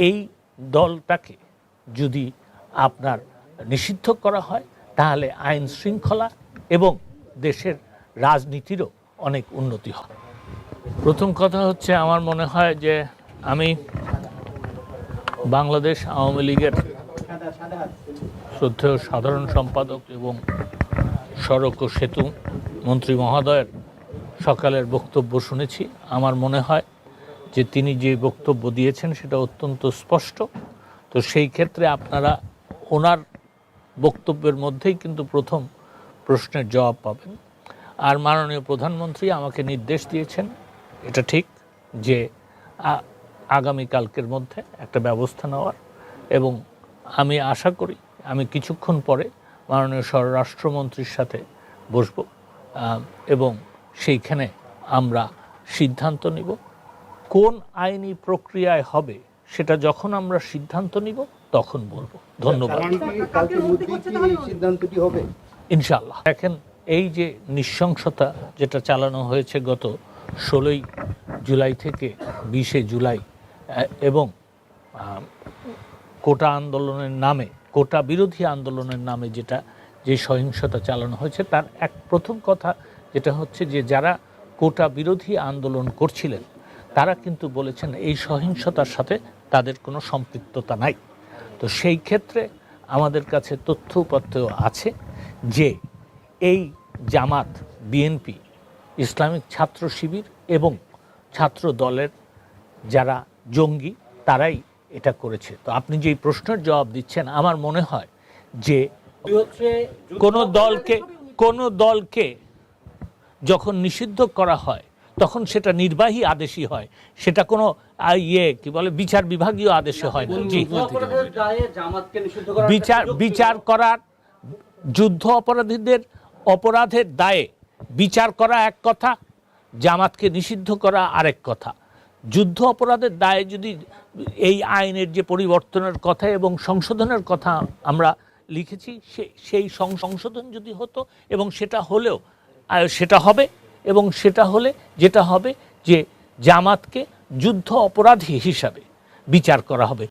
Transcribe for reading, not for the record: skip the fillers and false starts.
এই দলটাকে যদি আপনার নিষিদ্ধ করা হয় তাহলে আইন শৃঙ্খলা এবং দেশের রাজনীতিরও অনেক উন্নতি হয়। প্রথম কথা হচ্ছে, আমার মনে হয় যে আমি বাংলাদেশ আওয়ামী লীগের শ্রদ্ধেয় সাধারণ সম্পাদক এবং সড়ক ও সেতু মন্ত্রী মহোদয়ের সকালের বক্তব্য শুনেছি। আমার মনে হয় যে তিনি যে বক্তব্য দিয়েছেন সেটা অত্যন্ত স্পষ্ট। তো সেই ক্ষেত্রে আপনারা ওনার বক্তব্যের মধ্যেই কিন্তু প্রথম প্রশ্নের জবাব পাবেন। আর মাননীয় প্রধানমন্ত্রী আমাকে নির্দেশ দিয়েছেন, এটা ঠিক, যে আগামীকালকের মধ্যে একটা ব্যবস্থা নেওয়ার, এবং আমি আশা করি আমি কিছুক্ষণ পরে মাননীয় স্বরাষ্ট্রমন্ত্রীর সাথে বসব এবং সেইখানে আমরা সিদ্ধান্ত নিব। কোন আইনি প্রক্রিয়ায় হবে সেটা যখন আমরা সিদ্ধান্ত নিব তখন বলবো। ধন্যবাদ। ইনশাআল্লাহ। দেখেন, এই যে নৃশংসতা যেটা চালানো হয়েছে গত 16ই জুলাই থেকে 20শে জুলাই, এবং কোটা আন্দোলনের নামে, কোটা বিরোধী আন্দোলনের নামে যে সহিংসতা চালানো হয়েছে, তার প্রথম কথা যেটা হচ্ছে যে যারা কোটা বিরোধী আন্দোলন করছিলেন তারা কিন্তু বলেছেন এই সহিংসতার সাথে তাদের কোনো সম্পৃক্ততা নাই। তো সেই ক্ষেত্রে আমাদের কাছে তথ্য উপাত্ত আছে যে এই জামাত, বিএনপি, ইসলামিক ছাত্র শিবির এবং ছাত্র দলের যারা জঙ্গি তারাই এটা করেছে। তো আপনি যেই প্রশ্নের জবাব দিচ্ছেন, আমার মনে হয় যে কোনো দলকে যখন নিষিদ্ধ করা হয় তখন সেটা নির্বাহী আদেশই হয়, সেটা কোনো বিচার বিভাগীয় আদেশে হয় না। বিচার করার, যুদ্ধ অপরাধীদের অপরাধের দায়ে বিচার করা এক কথা, জামাতকে নিষিদ্ধ করা আরেক কথা। যুদ্ধ অপরাধের দায়ে যদি এই আইনের যে পরিবর্তনের কথা এবং সংশোধনের কথা আমরা লিখেছি, সেই সংশোধন যদি হতো এবং সেটা হলেও সেটা হবে, এবং সেটা হলে যেটা হবে যে জামাতকে যুদ্ধ অপরাধী হিসাবে বিচার করা হবে।